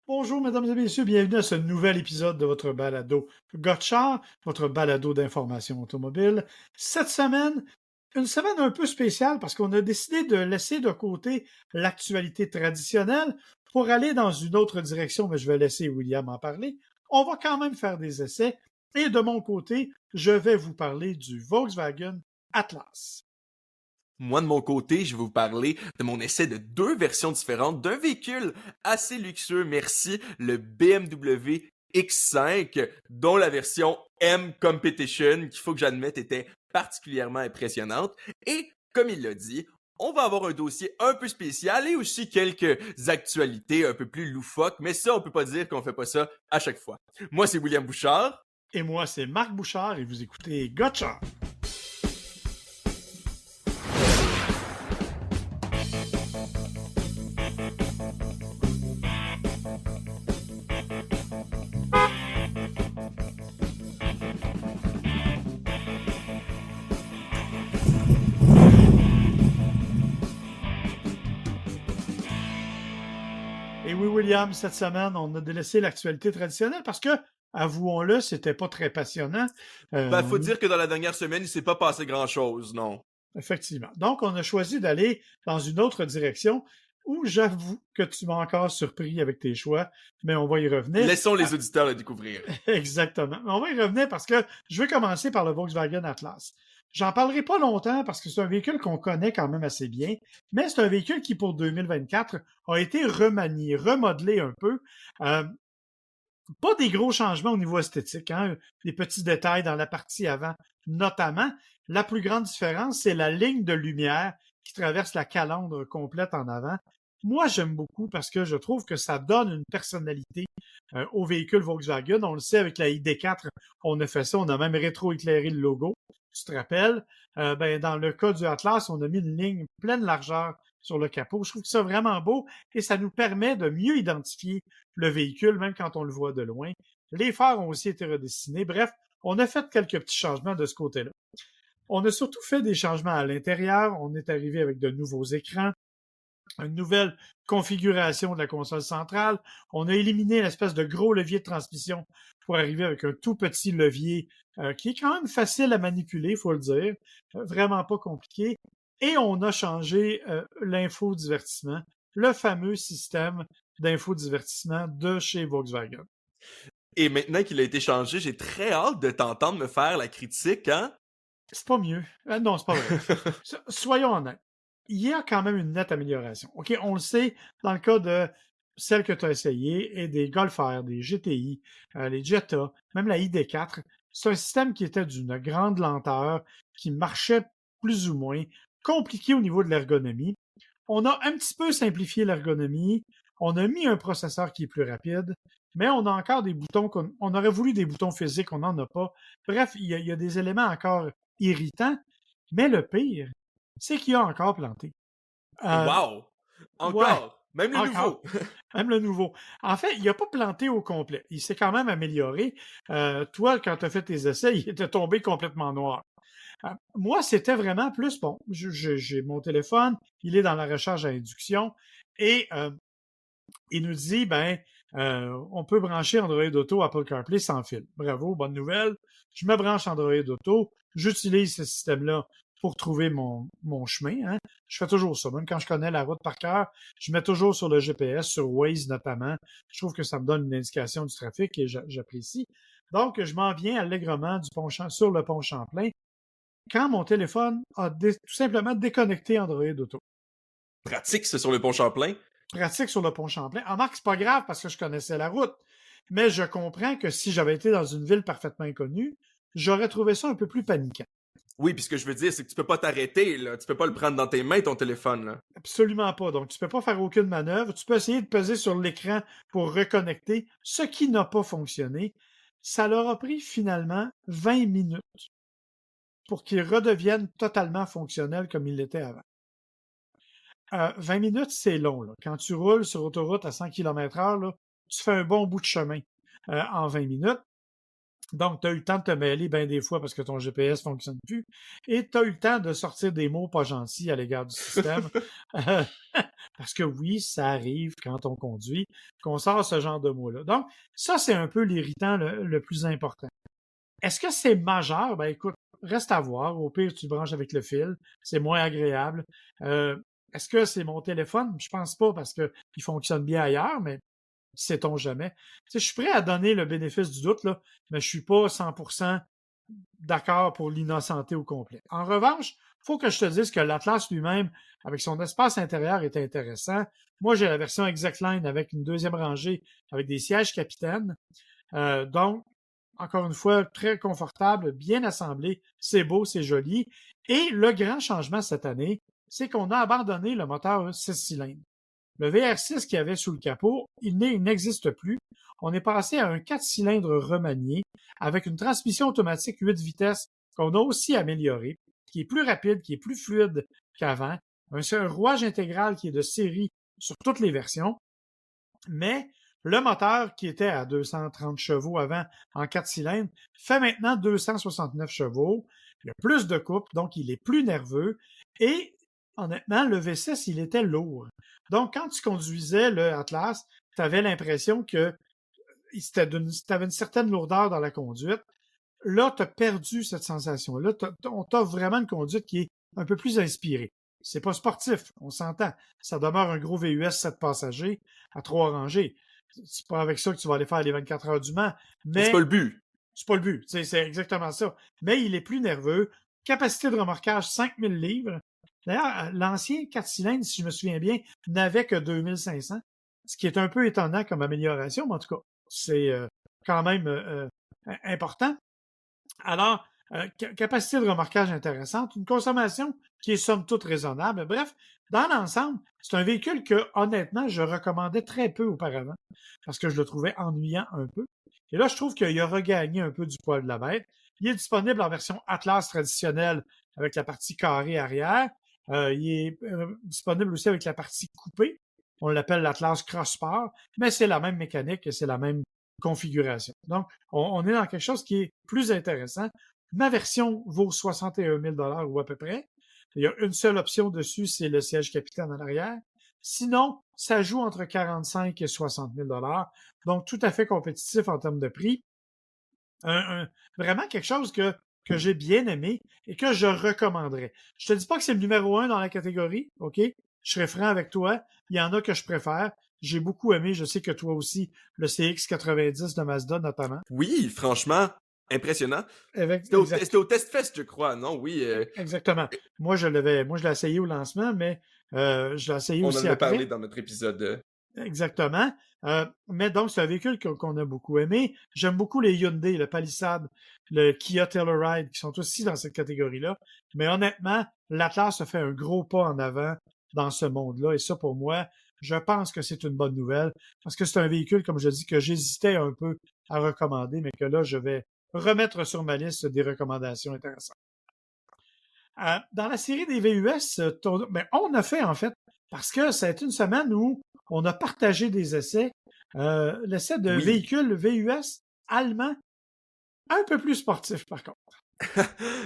Bonjour, mesdames et messieurs, bienvenue à ce nouvel épisode de votre balado Gotchard, votre balado d'information automobile. Cette semaine, une semaine un peu spéciale parce qu'on a décidé de laisser de côté l'actualité traditionnelle pour aller dans une autre direction, mais je vais laisser William en parler. On va quand même faire des essais et de mon côté, je vais vous parler du Volkswagen Atlas. Moi, de mon côté, je vais vous parler de mon essai de deux versions différentes d'un véhicule assez luxueux, merci, le BMW X5, dont la version M Competition, qu'il faut que j'admette était particulièrement impressionnante. Et, comme il l'a dit, on va avoir un dossier un peu spécial et aussi quelques actualités un peu plus loufoques, mais ça, on peut pas dire qu'on fait pas ça à chaque fois. Moi, c'est William Bouchard. Et moi, c'est Marc Bouchard et vous écoutez Gotchard. Et oui, William, cette semaine, on a délaissé l'actualité traditionnelle parce que, avouons-le, c'était pas très passionnant. Faut dire que dans la dernière semaine, il s'est pas passé grand-chose, non. Effectivement. Donc, on a choisi d'aller dans une autre direction où j'avoue que tu m'as encore surpris avec tes choix, mais on va y revenir. Laissons les auditeurs le découvrir. Exactement. On va y revenir parce que je vais commencer par le Volkswagen Atlas. J'en parlerai pas longtemps parce que c'est un véhicule qu'on connaît quand même assez bien, mais c'est un véhicule qui, pour 2024, a été remanié, remodelé un peu. Euh, Pas des gros changements au niveau esthétique, hein? Des petits détails dans la partie avant, notamment. La plus grande différence, c'est la ligne de lumière qui traverse la calandre complète en avant. Moi, j'aime beaucoup parce que je trouve que ça donne une personnalité au véhicule Volkswagen. On le sait, avec la ID4, on a fait ça. On a même rétro-éclairé le logo. Tu te rappelles? Dans le cas du Atlas, on a mis une ligne pleine largeur sur le capot. Je trouve ça vraiment beau et ça nous permet de mieux identifier le véhicule, même quand on le voit de loin. Les phares ont aussi été redessinés. Bref, on a fait quelques petits changements de ce côté-là. On a surtout fait des changements à l'intérieur. On est arrivé avec de nouveaux écrans, une nouvelle configuration de la console centrale. On a éliminé l'espèce de gros levier de transmission pour arriver avec un tout petit levier qui est quand même facile à manipuler, il faut le dire, vraiment pas compliqué. Et on a changé l'infodivertissement, le fameux système d'infodivertissement de chez Volkswagen. Et maintenant qu'il a été changé, j'ai très hâte de t'entendre me faire la critique, hein? C'est pas mieux. Non, c'est pas vrai. Soyons honnêtes. Il y a quand même une nette amélioration. OK, on le sait, dans le cas de celles que tu as essayées, et des Golf R, des GTI, les Jetta, même la ID4, c'est un système qui était d'une grande lenteur, qui marchait plus ou moins, compliqué au niveau de l'ergonomie. On a un petit peu simplifié l'ergonomie. On a mis un processeur qui est plus rapide, mais on a encore des boutons on aurait voulu des boutons physiques, on n'en a pas. Bref, il y a des éléments encore irritants, mais le pire, c'est qu'il a encore planté. Euh, Wow! ouais, Encore! Même le encore. nouveau! Même le nouveau. En fait, il n'a pas planté au complet. Il s'est quand même amélioré. Toi, quand tu as fait tes essais, il était tombé complètement noir. Moi, c'était vraiment plus, bon, j'ai mon téléphone, il est dans la recharge à induction et il nous dit, on peut brancher Android Auto Apple CarPlay sans fil. Bravo, bonne nouvelle. Je me branche Android Auto, j'utilise ce système-là pour trouver mon chemin. Hein. Je fais toujours ça, même quand je connais la route par cœur, je mets toujours sur le GPS, sur Waze notamment. Je trouve que ça me donne une indication du trafic et j'apprécie. Donc, je m'en viens allègrement sur le pont Champlain quand mon téléphone a tout simplement déconnecté Android Auto. Pratique, c'est sur le pont Champlain. Pratique sur le pont Champlain. En marque, c'est pas grave parce que je connaissais la route. Mais je comprends que si j'avais été dans une ville parfaitement inconnue, j'aurais trouvé ça un peu plus paniquant. Oui, puis ce que je veux dire, c'est que tu peux pas t'arrêter, là. Tu peux pas le prendre dans tes mains, ton téléphone, là. Absolument pas. Donc, tu peux pas faire aucune manœuvre. Tu peux essayer de peser sur l'écran pour reconnecter, ce qui n'a pas fonctionné. Ça leur a pris finalement 20 minutes pour qu'ils redeviennent totalement fonctionnels comme ils l'étaient avant. 20 minutes, c'est long. Là. Quand tu roules sur autoroute à 100 km/h, là, tu fais un bon bout de chemin en 20 minutes. Donc, tu as eu le temps de te mêler bien des fois parce que ton GPS ne fonctionne plus et tu as eu le temps de sortir des mots pas gentils à l'égard du système. Euh, Parce que oui, ça arrive quand on conduit qu'on sort ce genre de mots-là. Donc, ça, c'est un peu l'irritant le plus important. Est-ce que c'est majeur? Ben écoute, reste à voir. Au pire, tu branches avec le fil. C'est moins agréable. Euh, Est-ce que c'est mon téléphone? Je pense pas parce qu'il fonctionne bien ailleurs, mais sait-on jamais. Tu sais, je suis prêt à donner le bénéfice du doute, là, mais je suis pas 100% d'accord pour l'innocenté au complet. En revanche, il faut que je te dise que l'Atlas lui-même, avec son espace intérieur, est intéressant. Moi, j'ai la version ExactLine avec une deuxième rangée avec des sièges capitaines. Donc, encore une fois, très confortable, bien assemblé, c'est beau, c'est joli. Et le grand changement cette année, c'est qu'on a abandonné le moteur 6 cylindres. Le VR6 qu'il y avait sous le capot, il n'existe plus. On est passé à un 4 cylindres remanié avec une transmission automatique 8 vitesses qu'on a aussi améliorée, qui est plus rapide, qui est plus fluide qu'avant, un rouage intégral qui est de série sur toutes les versions, mais le moteur qui était à 230 chevaux avant en 4 cylindres fait maintenant 269 chevaux. Il y a plus de couple, donc il est plus nerveux et honnêtement, le V6, il était lourd. Donc, quand tu conduisais le Atlas, tu avais l'impression que tu avais une certaine lourdeur dans la conduite. Là, tu as perdu cette sensation-là. On t'a vraiment une conduite qui est un peu plus inspirée. C'est pas sportif, on s'entend. Ça demeure un gros VUS 7 passagers à 3 rangées. C'est pas avec ça que tu vas aller faire les 24 heures du Mans, C'est pas mais le but. c'est pas le but. C'est exactement ça. Mais il est plus nerveux. Capacité de remorquage, 5000 livres. D'ailleurs, l'ancien 4 cylindres, si je me souviens bien, n'avait que 2500, ce qui est un peu étonnant comme amélioration, mais en tout cas, c'est quand même important. Alors, capacité de remorquage intéressante, une consommation qui est somme toute raisonnable. Bref, dans l'ensemble, c'est un véhicule que, honnêtement, je recommandais très peu auparavant parce que je le trouvais ennuyant un peu. Et là, je trouve qu'il a regagné un peu du poil de la bête. Il est disponible en version Atlas traditionnelle avec la partie carrée arrière. Il est disponible aussi avec la partie coupée. On l'appelle l'Atlas Cross Sport, mais c'est la même mécanique et c'est la même configuration. Donc, on est dans quelque chose qui est plus intéressant. Ma version vaut 61 000 ou à peu près. Il y a une seule option dessus, c'est le siège capitaine à l'arrière. Sinon, ça joue entre 45 et 60 000 donc tout à fait compétitif en termes de prix. Vraiment quelque chose que j'ai bien aimé et que je recommanderais. Je te dis pas que c'est le numéro 1 dans la catégorie, OK? Je serai franc avec toi. Il y en a que je préfère. J'ai beaucoup aimé, je sais que toi aussi, le CX-90 de Mazda notamment. Oui, franchement, impressionnant. C'était au Test Fest, je crois, non? Oui. Exactement. Moi, je l'ai essayé au lancement, mais je l'ai essayé On aussi en a après. parlé dans notre épisode. Exactement. Mais donc, c'est un véhicule qu'on a beaucoup aimé. J'aime beaucoup les Hyundai, le Palisade, le Kia Telluride, qui sont aussi dans cette catégorie-là. Mais honnêtement, l'Atlas a fait un gros pas en avant dans ce monde-là. Et ça, pour moi, je pense que c'est une bonne nouvelle. Parce que c'est un véhicule, comme je dis, que j'hésitais un peu à recommander, mais que là, je vais remettre sur ma liste des recommandations intéressantes. Dans la série des VUS, on a fait, en fait, parce que ça a été une semaine où on a partagé des essais. L'essai de véhicule VUS allemand, un peu plus sportif, par contre.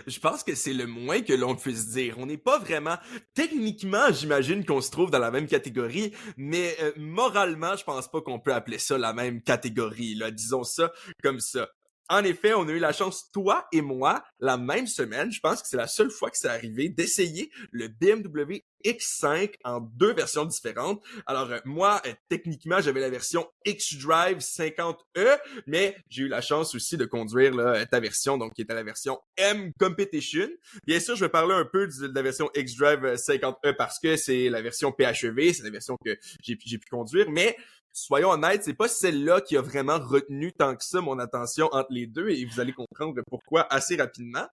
Je pense que c'est le moins que l'on puisse dire. On n'est pas vraiment... Techniquement, j'imagine qu'on se trouve dans la même catégorie, mais moralement, je pense pas qu'on peut appeler ça la même catégorie, là. Disons ça comme ça. En effet, on a eu la chance, toi et moi, la même semaine, je pense que c'est la seule fois que c'est arrivé, d'essayer le BMW X5 en 2 versions différentes. Alors moi, techniquement, j'avais la version X-Drive 50E, mais j'ai eu la chance aussi de conduire là, ta version, donc qui était la version M Competition. Bien sûr, je vais parler un peu de la version X-Drive 50E parce que c'est la version PHEV, c'est la version que j'ai pu conduire, mais soyons honnêtes, c'est pas celle-là qui a vraiment retenu tant que ça mon attention entre les deux et vous allez comprendre pourquoi assez rapidement.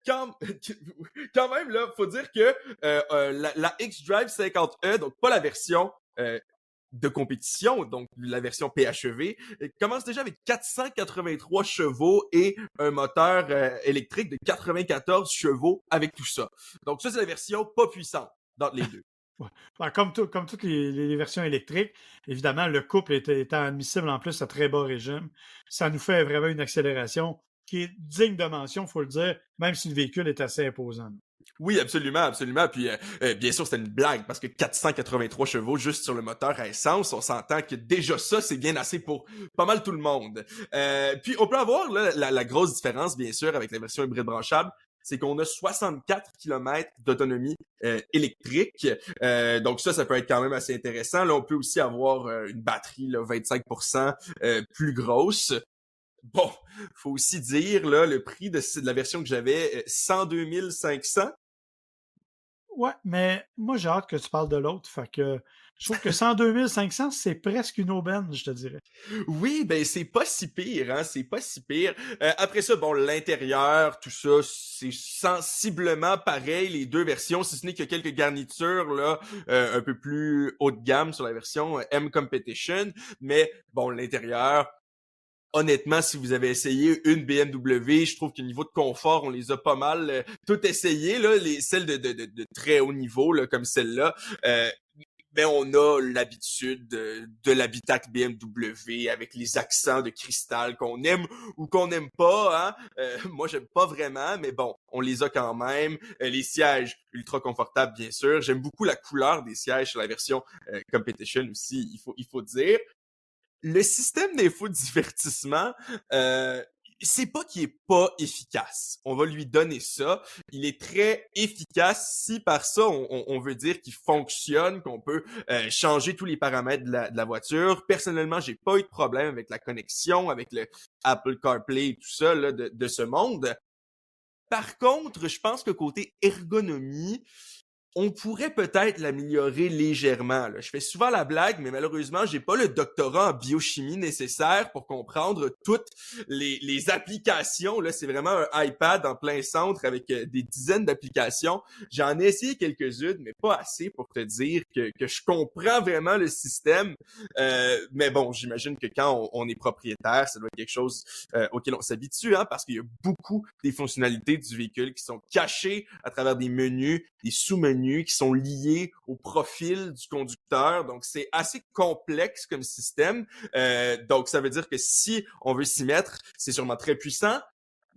Quand même, là, faut dire que la X-Drive 50E, donc pas la version de compétition, donc la version PHEV, commence déjà avec 483 chevaux et un moteur électrique de 94 chevaux avec tout ça. Donc ça, c'est la version pas puissante d'entre les deux. Ouais, comme toutes les versions électriques, évidemment, le couple étant admissible en plus à très bas régime, ça nous fait vraiment une accélération qui est digne de mention, il faut le dire, même si le véhicule est assez imposant. Oui, absolument, absolument. Puis, bien sûr, c'était une blague parce que 483 chevaux juste sur le moteur à essence, on s'entend que déjà ça, c'est bien assez pour pas mal tout le monde. Puis, on peut avoir là, la grosse différence, bien sûr, avec la version hybride branchable, c'est qu'on a 64 km d'autonomie électrique. Donc ça peut être quand même assez intéressant. Là, on peut aussi avoir une batterie là, 25% plus grosse. Bon, faut aussi dire là le prix de la version que j'avais, 102 500. Ouais, mais moi, j'ai hâte que tu parles de l'autre. Fait que je trouve que 102 500, c'est presque une aubaine, je te dirais. Oui, ben c'est pas si pire, hein, c'est pas si pire. Après ça, bon, l'intérieur, tout ça, c'est sensiblement pareil, les deux versions, si ce n'est qu'il y a quelques garnitures là, un peu plus haut de gamme sur la version M Competition, mais bon, l'intérieur. Honnêtement, si vous avez essayé une BMW, je trouve qu'au niveau de confort, on les a pas mal tout essayé, là, celles de très haut niveau, là, comme celle-là. Mais on a l'habitude de l'habitacle BMW avec les accents de cristal qu'on aime ou qu'on n'aime pas. Hein? Moi, j'aime pas vraiment, mais bon, on les a quand même. Les sièges ultra confortables, bien sûr. J'aime beaucoup la couleur des sièges sur la version Competition aussi, il faut dire. Le système d'infodivertissement, c'est pas qu'il est pas efficace. On va lui donner ça. Il est très efficace si par ça, on veut dire qu'il fonctionne, qu'on peut changer tous les paramètres de la voiture. Personnellement, j'ai pas eu de problème avec la connexion, avec le Apple CarPlay et tout ça là, de ce monde. Par contre, je pense que côté ergonomie, on pourrait peut-être l'améliorer légèrement. Là. Je fais souvent la blague, mais malheureusement, j'ai pas le doctorat en biochimie nécessaire pour comprendre toutes les applications. Là, c'est vraiment un iPad en plein centre avec des dizaines d'applications. J'en ai essayé quelques-unes, mais pas assez pour te dire que je comprends vraiment le système. Mais bon, j'imagine que quand on est propriétaire, ça doit être quelque chose auquel on s'habitue, hein, parce qu'il y a beaucoup des fonctionnalités du véhicule qui sont cachées à travers des menus, des sous-menus qui sont liés au profil du conducteur. Donc, c'est assez complexe comme système. Donc, ça veut dire que si on veut s'y mettre, c'est sûrement très puissant,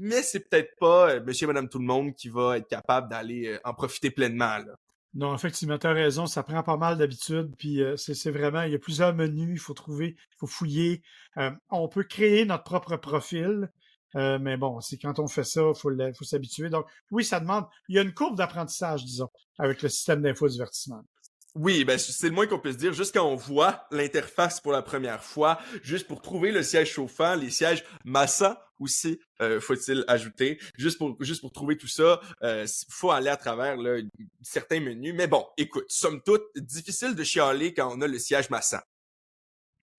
mais c'est peut-être pas monsieur et madame tout le monde qui va être capable d'aller en profiter pleinement. Là. Non, effectivement, tu as raison, ça prend pas mal d'habitude, puis c'est vraiment, il y a plusieurs menus, il faut trouver, il faut fouiller. On peut créer notre propre profil, mais bon, c'est quand on fait ça, faut s'habituer. Donc, oui, ça demande, il y a une courbe d'apprentissage, disons, avec le système d'infodivertissement. Oui, ben c'est le moins qu'on puisse dire. Juste quand on voit l'interface pour la première fois, juste pour trouver le siège chauffant, les sièges Massa aussi, faut-il ajouter, juste pour trouver tout ça, faut aller à travers là, certains menus. Mais bon, écoute, somme toute, difficile de chialer quand on a le siège Massa.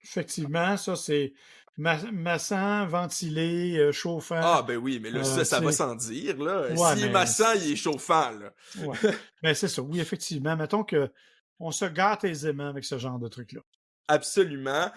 Effectivement, ça, c'est massant, ventilé, chauffant. Ah ben oui, mais là, ça va C'est sans dire, là. Ouais, S'il est mais massant, il est chauffant, là. ouais. Mais c'est ça, oui, effectivement. Mettons que on se gâte aisément avec ce genre de truc-là. Absolument.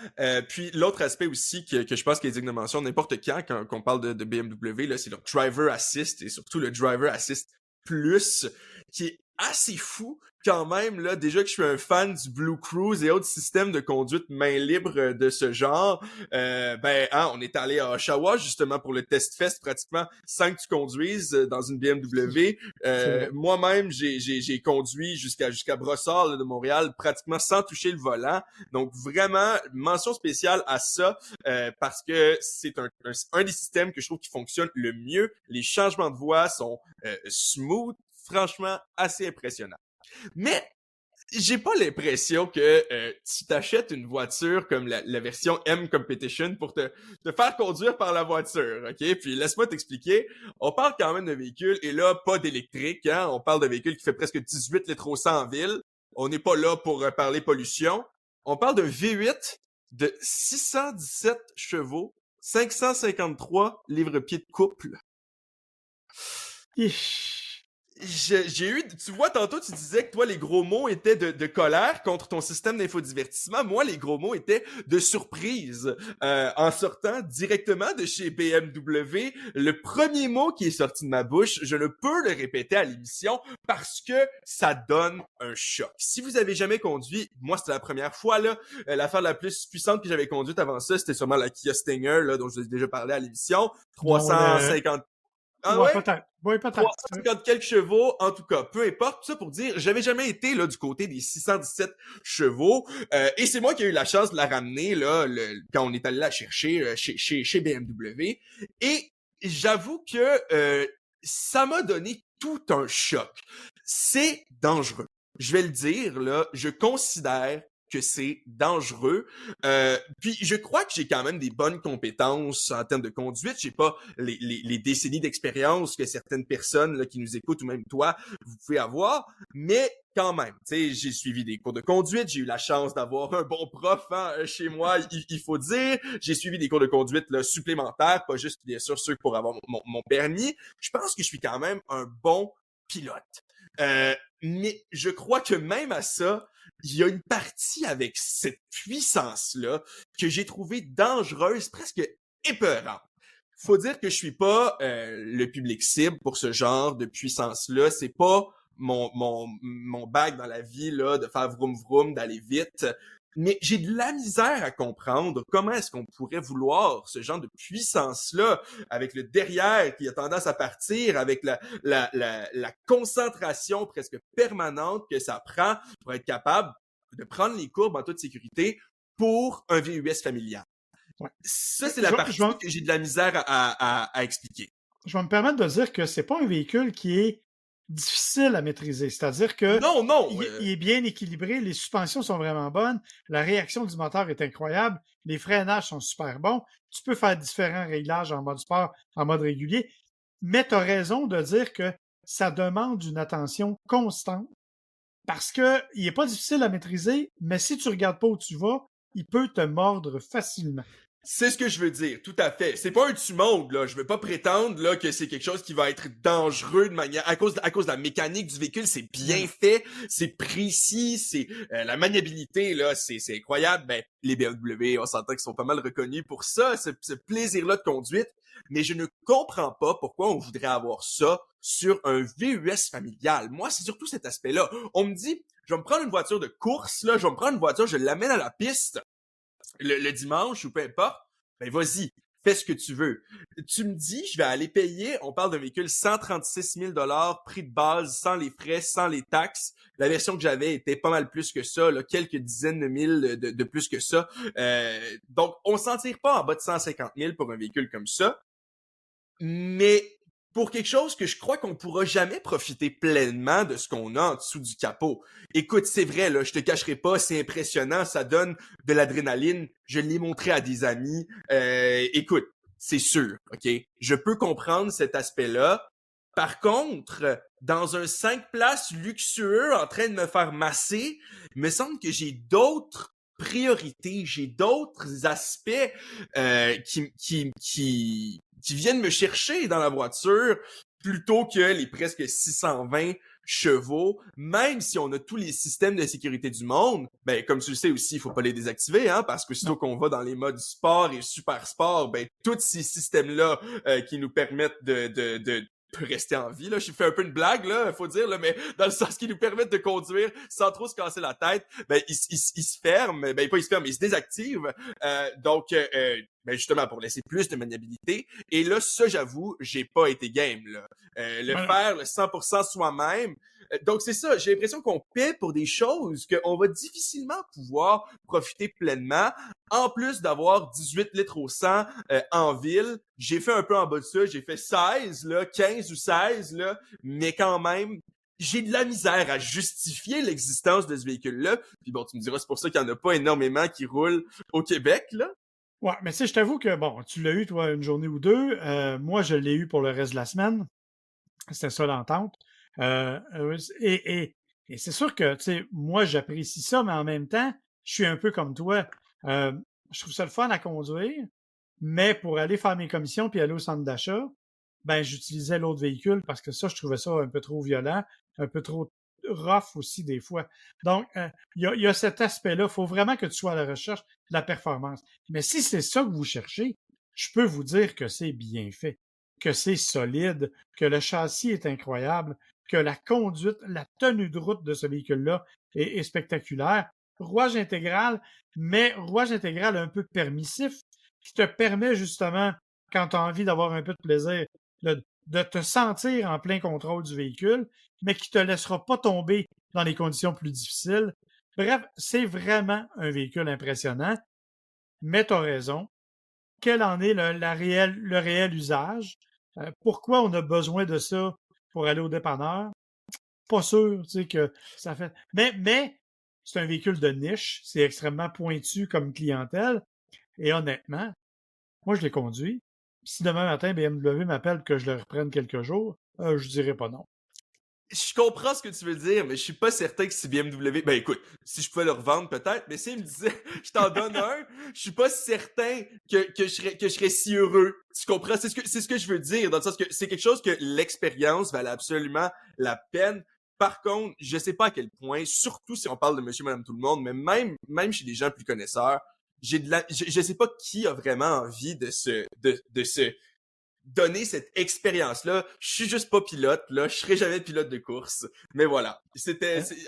Puis l'autre aspect aussi que je pense qu'il est digne de mention n'importe quand qu'on parle de BMW, là, c'est le Driver Assist et surtout le Driver Assist Plus, qui est assez fou quand même. Là, déjà que je suis un fan du Blue Cruise et autres systèmes de conduite main libre de ce genre, on est allé à Oshawa justement pour le Test Fest pratiquement sans que tu conduises dans une BMW. C'est vrai. Moi-même, j'ai conduit jusqu'à Brossard là, de Montréal pratiquement sans toucher le volant. Donc vraiment, mention spéciale à ça parce que c'est un des systèmes que je trouve qui fonctionne le mieux. Les changements de voix sont smooth, franchement assez impressionnant. Mais j'ai pas l'impression que tu t'achètes une voiture comme la version M Competition pour te faire conduire par la voiture, ok? Puis laisse-moi t'expliquer, on parle quand même de véhicule, et là, pas d'électrique, hein? On parle de véhicule qui fait presque 18 litres au 100 en ville. On n'est pas là pour parler pollution. On parle d'un V8 de 617 chevaux, 553 livres-pieds de couple. Ich. j'ai eu, tu vois, tantôt tu disais que toi les gros mots étaient de colère contre ton système d'infodivertissement. Moi, les gros mots étaient de surprise. En sortant directement de chez BMW, le premier mot qui est sorti de ma bouche, je ne peux le répéter à l'émission parce que ça donne un choc. Si vous avez jamais conduit, moi c'était la première fois là, l'affaire la plus puissante que j'avais conduite avant ça, c'était sûrement la Kia Stinger là, dont je vous ai déjà parlé à l'émission, Non, 350. Ah ouais, ouais? peut-être. Oui, peut-être. 350 quelques chevaux, en tout cas, peu importe. Tout ça pour dire, j'avais jamais été là du côté des 617 chevaux, et c'est moi qui ai eu la chance de la ramener là quand on est allé la chercher chez BMW. Et j'avoue que ça m'a donné tout un choc. C'est dangereux. Je vais le dire là, je considère que c'est dangereux. Puis je crois que j'ai quand même des bonnes compétences en termes de conduite. J'ai pas les décennies d'expérience que certaines personnes là, qui nous écoutent ou même toi, vous pouvez avoir, mais quand même, tu sais, j'ai suivi des cours de conduite, j'ai eu la chance d'avoir un bon prof chez moi, il faut dire. J'ai suivi des cours de conduite là, supplémentaires, pas juste bien sûr ceux pour avoir mon permis. Je pense que je suis quand même un bon pilote. Mais je crois que même à ça, il y a une partie avec cette puissance-là que j'ai trouvée dangereuse, presque épeurante. Faut dire que je suis pas le public cible pour ce genre de puissance-là. C'est pas mon bac dans la vie là, de faire vroom vroom, d'aller vite. Mais j'ai de la misère à comprendre comment est-ce qu'on pourrait vouloir ce genre de puissance-là avec le derrière qui a tendance à partir, avec la concentration presque permanente que ça prend pour être capable de prendre les courbes en toute sécurité pour un VUS familial. Ouais. Ça, c'est la partie que j'ai de la misère à expliquer. Je vais me permettre de dire que c'est pas un véhicule qui est difficile à maîtriser. C'est-à-dire que Non. il est bien équilibré, les suspensions sont vraiment bonnes, la réaction du moteur est incroyable, les freinages sont super bons. Tu peux faire différents réglages en mode sport, en mode régulier, mais tu as raison de dire que ça demande une attention constante parce qu'il n'est pas difficile à maîtriser, mais si tu ne regardes pas où tu vas, il peut te mordre facilement. C'est ce que je veux dire, tout à fait. C'est pas un tue-monde, là. Je veux pas prétendre, là, que c'est quelque chose qui va être dangereux de manière, à cause de la mécanique du véhicule. C'est bien fait, c'est précis, c'est, la maniabilité, là, c'est incroyable. Ben, les BMW, on s'entend qu'ils sont pas mal reconnus pour ça, ce plaisir-là de conduite. Mais je ne comprends pas pourquoi on voudrait avoir ça sur un VUS familial. Moi, c'est surtout cet aspect-là. On me dit, je vais me prendre une voiture de course, là, je vais me prendre une voiture, je l'amène à la piste le dimanche ou peu importe, ben vas-y, fais ce que tu veux. Tu me dis, je vais aller payer, on parle d'un véhicule 136 000 prix de base, sans les frais, sans les taxes. La version que j'avais était pas mal plus que ça, là, quelques dizaines de mille de plus que ça. Donc, on s'en tire pas en bas de 150 000 pour un véhicule comme ça. Mais pour quelque chose que je crois qu'on pourra jamais profiter pleinement de ce qu'on a en dessous du capot. Écoute, c'est vrai, là, je te cacherai pas, c'est impressionnant, ça donne de l'adrénaline. Je l'ai montré à des amis. Écoute, c'est sûr, ok? Je peux comprendre cet aspect-là. Par contre, dans un 5 places luxueux en train de me faire masser, il me semble que j'ai d'autres priorités, j'ai d'autres aspects qui viennent me chercher dans la voiture plutôt que les presque 620 chevaux, même si on a tous les systèmes de sécurité du monde, ben comme tu le sais aussi, il faut pas les désactiver, hein, parce que sitôt qu'on va dans les modes sport et super sport, ben tous ces systèmes-là qui nous permettent de rester en vie, là. J'ai fait un peu une blague, là, faut dire, là, mais dans le sens qui nous permettent de conduire sans trop se casser la tête, ben, ils se ferment, ben, pas ils se ferment, ils se désactivent. Ben, justement, pour laisser plus de maniabilité. Et là, ça, j'avoue, j'ai pas été game, là. Faire le 100% soi-même. Donc, c'est ça. J'ai l'impression qu'on paie pour des choses qu'on va difficilement pouvoir profiter pleinement. En plus d'avoir 18 litres au 100 en ville, j'ai fait un peu en bas de ça. J'ai fait 16, là, 15 ou 16, là. Mais quand même, j'ai de la misère à justifier l'existence de ce véhicule-là. Puis bon, tu me diras, c'est pour ça qu'il y en a pas énormément qui roulent au Québec, là. Ouais, mais tu sais, je t'avoue que, bon, tu l'as eu, toi, une journée ou deux. Moi, je l'ai eu pour le reste de la semaine. C'était ça l'entente. Et c'est sûr que, tu sais, moi, j'apprécie ça, mais en même temps, je suis un peu comme toi. Je trouve ça le fun à conduire, mais pour aller faire mes commissions puis aller au centre d'achat, ben j'utilisais l'autre véhicule parce que ça, je trouvais ça un peu trop violent, un peu trop rough aussi des fois. Donc, il y a cet aspect-là. Il faut vraiment que tu sois à la recherche de la performance. Mais si c'est ça que vous cherchez, je peux vous dire que c'est bien fait, que c'est solide, que le châssis est incroyable, que la conduite, la tenue de route de ce véhicule-là est spectaculaire. Rouage intégral, mais rouage intégral un peu permissif, qui te permet justement, quand tu as envie d'avoir un peu de plaisir, de te sentir en plein contrôle du véhicule, mais qui te laissera pas tomber dans les conditions plus difficiles. Bref, c'est vraiment un véhicule impressionnant, mais tu as raison. Quel en est le réel usage? Pourquoi on a besoin de ça pour aller au dépanneur? Pas sûr, tu sais, que ça fait. Mais c'est un véhicule de niche, c'est extrêmement pointu comme clientèle. Et honnêtement, moi, je l'ai conduit. Si demain matin, BMW m'appelle que je le reprenne quelques jours, je dirais pas non. Je comprends ce que tu veux dire, mais je suis pas certain que si BMW... Ben écoute, si je pouvais le revendre peut-être, mais s'il me disait je t'en donne un, je suis pas certain que je serais si heureux. Tu comprends? C'est ce que je veux dire, dans le sens que c'est quelque chose que l'expérience valait absolument la peine. Par contre, je sais pas à quel point, surtout si on parle de monsieur, madame, tout le monde, mais même chez des gens plus connaisseurs, je sais pas qui a vraiment envie de se donner cette expérience-là. Je suis juste pas pilote, là. Je serai jamais pilote de course. Mais voilà.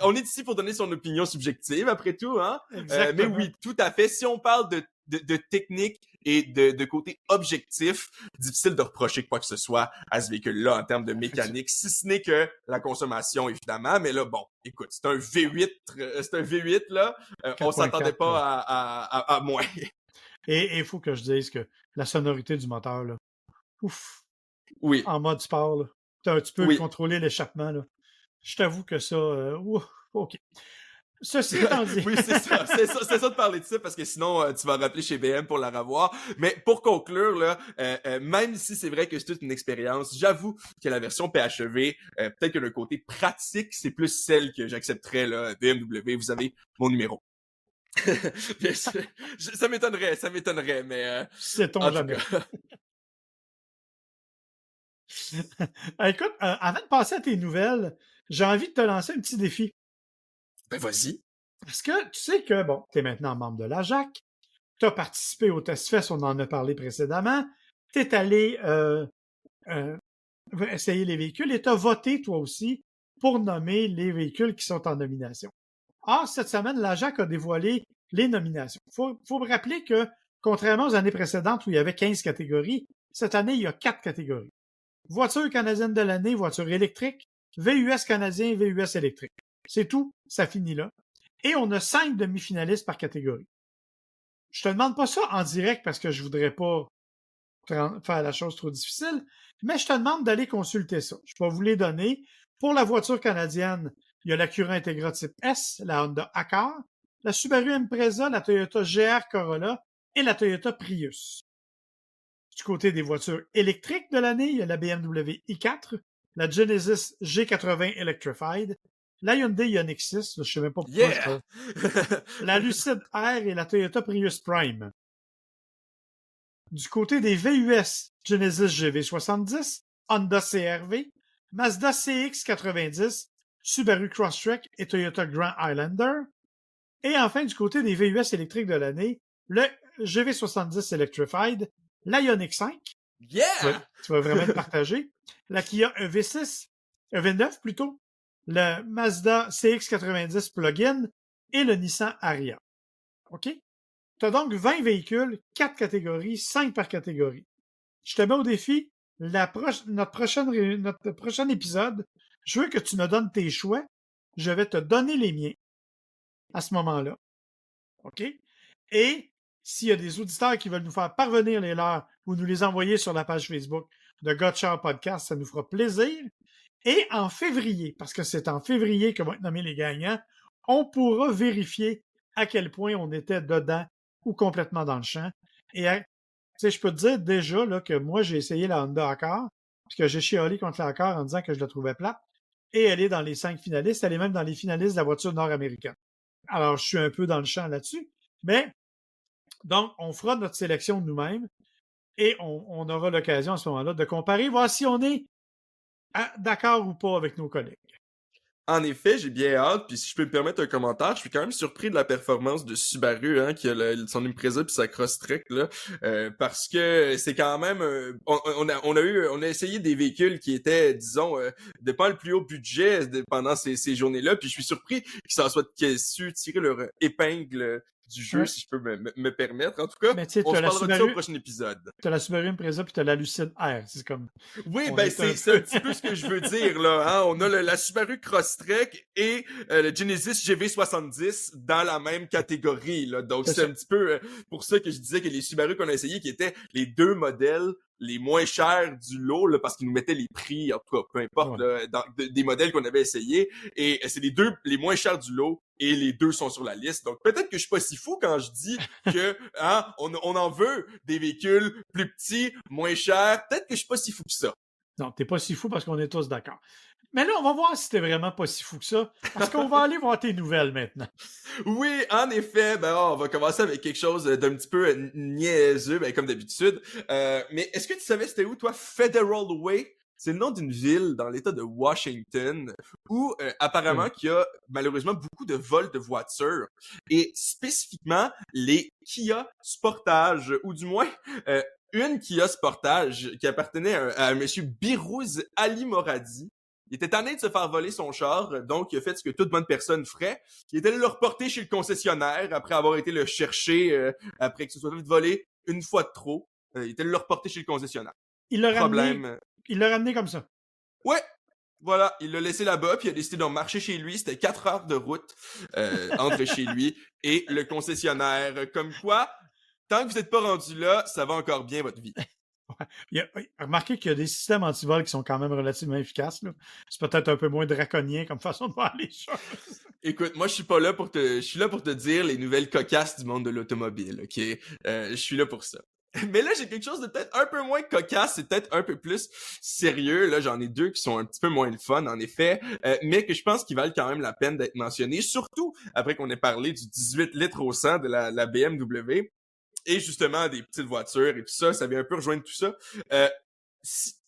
On est ici pour donner son opinion subjective, après tout, hein. Mais Exactement. oui, tout à fait. Si on parle de technique et de côté objectif, difficile de reprocher quoi que ce soit à ce véhicule-là en termes de mécanique, si ce n'est que la consommation, évidemment. Mais là, bon, écoute, c'est un V8, là. On s'attendait 4.4. pas à moins. Et il faut que je dise que la sonorité du moteur, là, ouf, Oui, en mode sport, là, tu peux oui. contrôler l'échappement. Là. Je t'avoue que ça, ouf, OK. Ceci étant dit, Oui, c'est ça de parler de ça parce que sinon tu vas rappeler chez BM pour la revoir. Mais pour conclure là, même si c'est vrai que c'est toute une expérience, j'avoue que la version PHEV, peut-être que le côté pratique, c'est plus celle que j'accepterais là. BMW, vous avez mon numéro. Ça m'étonnerait, mais sait-on en tout jamais. cas, Écoute, avant de passer à tes nouvelles, j'ai envie de te lancer un petit défi. ben vas-y. Parce que tu sais que, bon, tu es maintenant membre de la JAC, tu as participé au Test Fest, on en a parlé précédemment, tu es allé euh, essayer les véhicules et tu as voté toi aussi pour nommer les véhicules qui sont en nomination. Or, cette semaine, la JAC a dévoilé les nominations. Faut me rappeler que, contrairement aux années précédentes où il y avait 15 catégories, cette année, il y a 4 catégories. Voiture canadienne de l'année, voiture électrique, VUS canadien, VUS électrique. C'est tout, ça finit là. Et on a 5 demi-finalistes par catégorie. Je te demande pas ça en direct parce que je voudrais pas faire la chose trop difficile, mais je te demande d'aller consulter ça. Je vais vous les donner. Pour la voiture canadienne, il y a l'Acura Integra Type S, la Honda Accord, la Subaru Impreza, la Toyota GR Corolla et la Toyota Prius. Du côté des voitures électriques de l'année, il y a la BMW i4, la Genesis G80 Electrified, la Hyundai Ioniq 6, je ne sais même pas pourquoi Yeah. la Lucid Air et la Toyota Prius Prime. Du côté des VUS, Genesis GV70, Honda CR-V, Mazda CX-90, Subaru Crosstrek et Toyota Grand Highlander. Et enfin, du côté des VUS électriques de l'année, le GV70 Electrified, la Ioniq 5, Yeah. tu vas vraiment être partagé, la Kia EV6, EV9 plutôt, le Mazda CX-90 Plug-in et le Nissan Ariya. OK? Tu as donc 20 véhicules, 4 catégories, 5 par catégorie. Je te mets au défi, notre prochain épisode, je veux que tu me donnes tes choix. Je vais te donner les miens à ce moment-là. OK? Et s'il y a des auditeurs qui veulent nous faire parvenir les leurs ou nous les envoyer sur la page Facebook de Gotcha Podcast, ça nous fera plaisir. Et en février, parce que c'est en février que vont être nommés les gagnants, on pourra vérifier à quel point on était dedans ou complètement dans le champ. Et je peux te dire déjà là, que moi, j'ai essayé la Honda Accord, puis que j'ai chialé contre la Accord en disant que je la trouvais plate. Et elle est dans les 5 finalistes. Elle est même dans les finalistes de la voiture nord-américaine. Alors, je suis un peu dans le champ là-dessus. Mais, donc, on fera notre sélection nous-mêmes. Et on aura l'occasion à ce moment-là de comparer, voir si on est d'accord ou pas avec nos collègues. En effet, j'ai bien hâte, puis si je peux me permettre un commentaire, je suis quand même surpris de la performance de Subaru, hein, qui a son Impreza puis sa Crosstrek, là, parce que c'est quand même, on a essayé des véhicules qui étaient, disons, de pas le plus haut budget pendant ces journées-là, puis je suis surpris qu'ils s'en soient su tirer leur épingle du jeu, Ouais. si je peux me permettre. En tout cas, Mais tu sais, on tu as se la parlera de ça au Subaru, prochain épisode. tu as la Subaru Impreza puis tu as la Lucid Air. C'est comme, Oui, on ben est un c'est un peu... petit peu ce que je veux dire là. Hein? On a la Subaru Crosstrek et le Genesis GV70 dans la même catégorie. Là. Donc C'est c'est ça. un petit peu pour ça que je disais que les Subaru qu'on a essayé, qui étaient les deux modèles les moins chers du lot, là, parce qu'ils nous mettaient les prix, en tout cas, peu importe, Ouais. là, des modèles qu'on avait essayés. Et c'est les deux les moins chers du lot et les deux sont sur la liste. Donc peut-être que je suis pas si fou quand je dis que hein, on en veut des véhicules plus petits, moins chers. Peut-être que je suis pas si fou que ça. Non, t'es pas si fou parce qu'on est tous d'accord. Mais là, on va voir si t'es vraiment pas si fou que ça, parce qu'on va aller voir tes nouvelles maintenant. Oui, en effet, ben on va commencer avec quelque chose d'un petit peu niaiseux, ben comme d'habitude. Mais est-ce que tu savais c'était où toi Federal Way? C'est le nom d'une ville dans l'État de Washington où apparemment qu'il y a malheureusement beaucoup de vols de voitures et spécifiquement les Kia Sportage ou du moins une Kia Sportage qui appartenait à monsieur Birouz Ali Moradi. Il était tanné de se faire voler son char, donc il a fait ce que toute bonne personne ferait. Il est allé le reporter chez le concessionnaire après avoir été le chercher, après que ce soit fait voler une fois de trop. Il est allé le reporter chez le concessionnaire. Il l'a ramené, Problème. il l'a ramené comme ça. Ouais, voilà, il l'a laissé là-bas, puis il a décidé de marcher chez lui. C'était 4 heures de route entre chez lui et le concessionnaire. Comme quoi, tant que vous n'êtes pas rendu là, ça va encore bien votre vie. Remarquez qu'il y a des systèmes antivol qui sont quand même relativement efficaces. Là. C'est peut-être un peu moins draconien comme façon de voir les choses. Écoute, moi je suis pas là pour te, je suis là pour te dire les nouvelles cocasses du monde de l'automobile, ok? Je suis là pour ça. Mais là, j'ai quelque chose de peut-être un peu moins cocasse et peut-être un peu plus sérieux. Là, j'en ai deux qui sont un petit peu moins le fun, en effet, mais que je pense qu'ils valent quand même la peine d'être mentionnés, surtout après qu'on ait parlé du 18 litres au 100 de la BMW et justement des petites voitures et tout ça. Ça vient un peu rejoindre tout ça.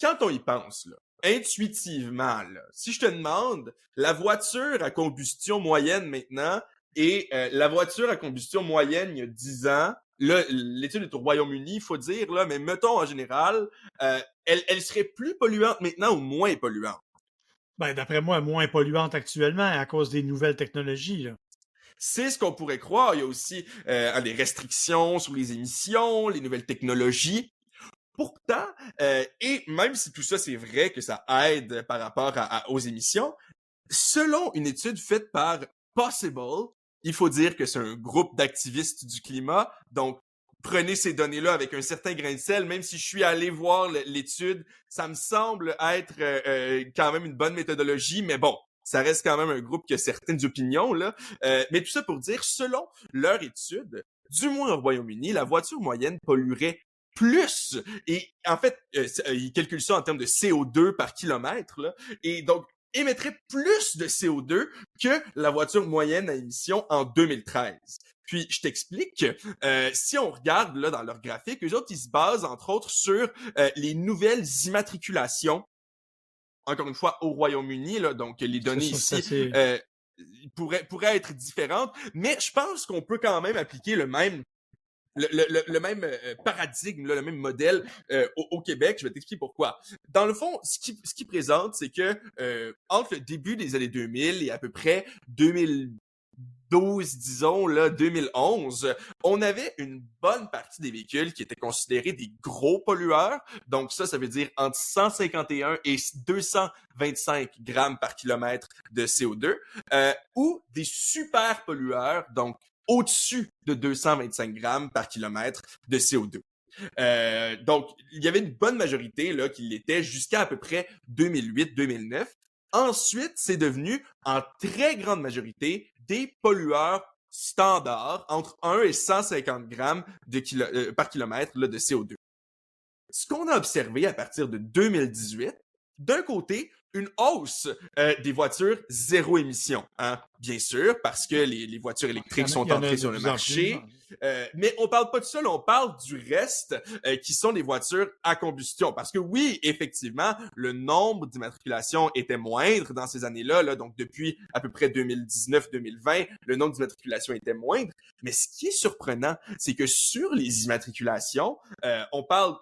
Quand on y pense, là, intuitivement, là, si je te demande la voiture à combustion moyenne maintenant et la voiture à combustion moyenne il y a 10 ans, là, l'étude est au Royaume-Uni, il faut dire, là, mais mettons en général, elle serait plus polluante maintenant ou moins polluante? Ben, d'après moi, moins polluante actuellement à cause des nouvelles technologies. Là. C'est ce qu'on pourrait croire. Il y a aussi des restrictions sur les émissions, les nouvelles technologies. Pourtant, et même si tout ça c'est vrai que ça aide par rapport aux émissions, selon une étude faite par Possible, il faut dire que c'est un groupe d'activistes du climat, donc prenez ces données-là avec un certain grain de sel, même si je suis allé voir l'étude, ça me semble être quand même une bonne méthodologie, mais bon, ça reste quand même un groupe qui a certaines opinions, là. Mais tout ça pour dire, selon leur étude, du moins au Royaume-Uni, la voiture moyenne polluerait plus. Et en fait, ils calculent ça en termes de CO2 par kilomètre, là. Et donc, émettrait plus de CO2 que la voiture moyenne à émission en 2013. Puis, je t'explique, si on regarde là dans leur graphique, eux autres, ils se basent entre autres sur les nouvelles immatriculations, encore une fois, au Royaume-Uni, là, donc les données ici pourraient être différentes, mais je pense qu'on peut quand même appliquer le même paradigme, là, le même modèle au Québec. Je vais t'expliquer pourquoi. Dans le fond, ce qui présente, c'est que entre le début des années 2000 et à peu près 2012, disons, là, 2011, on avait une bonne partie des véhicules qui étaient considérés des gros pollueurs. Donc ça veut dire entre 151 et 225 grammes par kilomètre de CO2, ou des super pollueurs, donc au-dessus de 225 grammes par kilomètre de CO2. Donc, il y avait une bonne majorité là qui l'était jusqu'à à peu près 2008-2009. Ensuite, c'est devenu en très grande majorité des pollueurs standards entre 1 et 150 grammes par kilomètre là, de CO2. Ce qu'on a observé à partir de 2018, d'un côté, une hausse des voitures zéro émission, hein, bien sûr, parce que les voitures électriques sont entrées sur le marché. Mais on parle pas de ça, là, on parle du reste qui sont des voitures à combustion. Parce que oui, effectivement, le nombre d'immatriculations était moindre dans ces années-là, là, donc depuis à peu près 2019-2020, le nombre d'immatriculations était moindre. Mais ce qui est surprenant, c'est que sur les immatriculations, on parle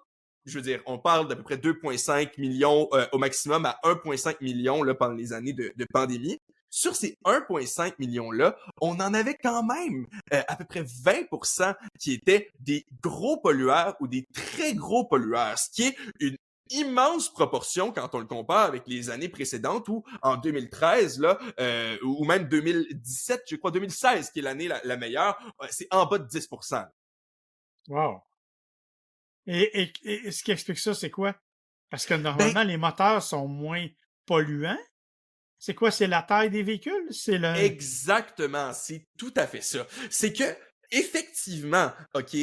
d'à peu près 2,5 millions au maximum à 1,5 million là, pendant les années de pandémie. Sur ces 1,5 millions-là, on en avait quand même à peu près 20% qui étaient des gros pollueurs ou des très gros pollueurs, ce qui est une immense proportion quand on le compare avec les années précédentes où en 2013 là ou même 2017, je crois 2016 qui est l'année la meilleure, c'est en bas de 10%. Wow. Et ce qui explique ça, c'est quoi? Parce que Ben, normalement, les moteurs sont moins polluants. C'est quoi? C'est la taille des véhicules? C'est le... exactement, c'est tout à fait ça. C'est que, effectivement, OK,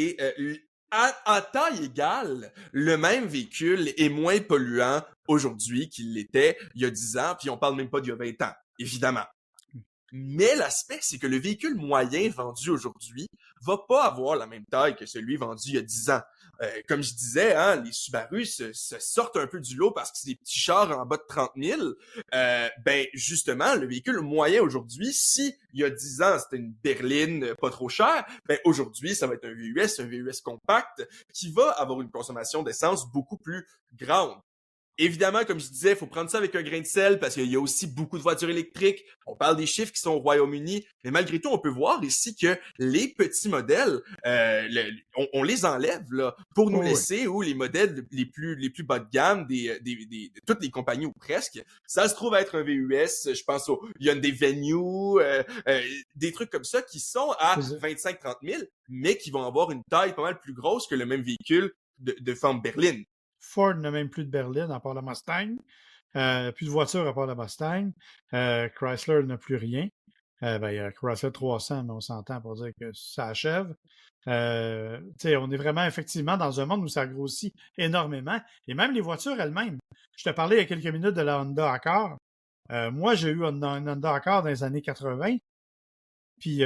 à taille égale, le même véhicule est moins polluant aujourd'hui qu'il l'était il y a 10 ans, puis on parle même pas d'il y a 20 ans, évidemment. Mais l'aspect, c'est que le véhicule moyen vendu aujourd'hui va pas avoir la même taille que celui vendu il y a 10 ans. Comme je disais, hein, les Subaru se sortent un peu du lot parce que c'est des petits chars en bas de 30 000. Ben justement, le véhicule moyen aujourd'hui, si il y a 10 ans, c'était une berline pas trop chère, ben aujourd'hui, ça va être un VUS compact, qui va avoir une consommation d'essence beaucoup plus grande. Évidemment, comme je disais, il faut prendre ça avec un grain de sel parce qu'il y a aussi beaucoup de voitures électriques. On parle des chiffres qui sont au Royaume-Uni, mais malgré tout, on peut voir ici que les petits modèles, on les enlève là pour nous laisser où les modèles les plus bas de gamme de toutes les compagnies ou presque, ça se trouve être un VUS. Je pense au Hyundai Venue, des trucs comme ça qui sont à 25-30 000, mais qui vont avoir une taille pas mal plus grosse que le même véhicule de forme berline. Ford n'a même plus de berline à part la Mustang. Plus de voitures à part la Mustang. Chrysler n'a plus rien. Il y a Chrysler 300, mais on s'entend pour dire que ça achève. On est vraiment effectivement dans un monde où ça grossit énormément. Et même les voitures elles-mêmes. Je te parlais il y a quelques minutes de la Honda Accord. Moi, j'ai eu une Honda Accord dans les années 80. Puis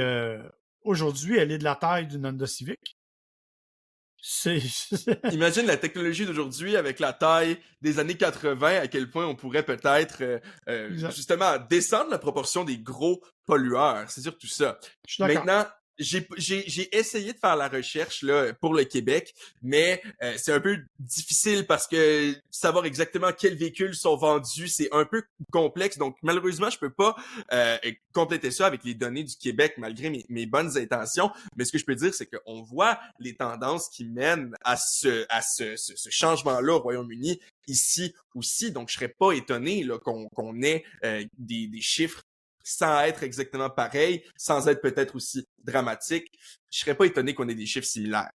aujourd'hui, elle est de la taille d'une Honda Civic. Imagine la technologie d'aujourd'hui avec la taille des années 80, à quel point on pourrait peut-être justement descendre la proportion des gros pollueurs. C'est surtout ça. Je suis d'accord. Maintenant, j'ai essayé de faire la recherche là pour le Québec, mais c'est un peu difficile parce que savoir exactement quels véhicules sont vendus, c'est un peu complexe. Donc malheureusement, je peux pas compléter ça avec les données du Québec malgré mes bonnes intentions. Mais ce que je peux dire, c'est qu'on voit les tendances qui mènent à ce changement-là au Royaume-Uni ici aussi. Donc je serais pas étonné là qu'on ait des chiffres sans être exactement pareil, sans être peut-être aussi dramatique. Je serais pas étonné qu'on ait des chiffres similaires.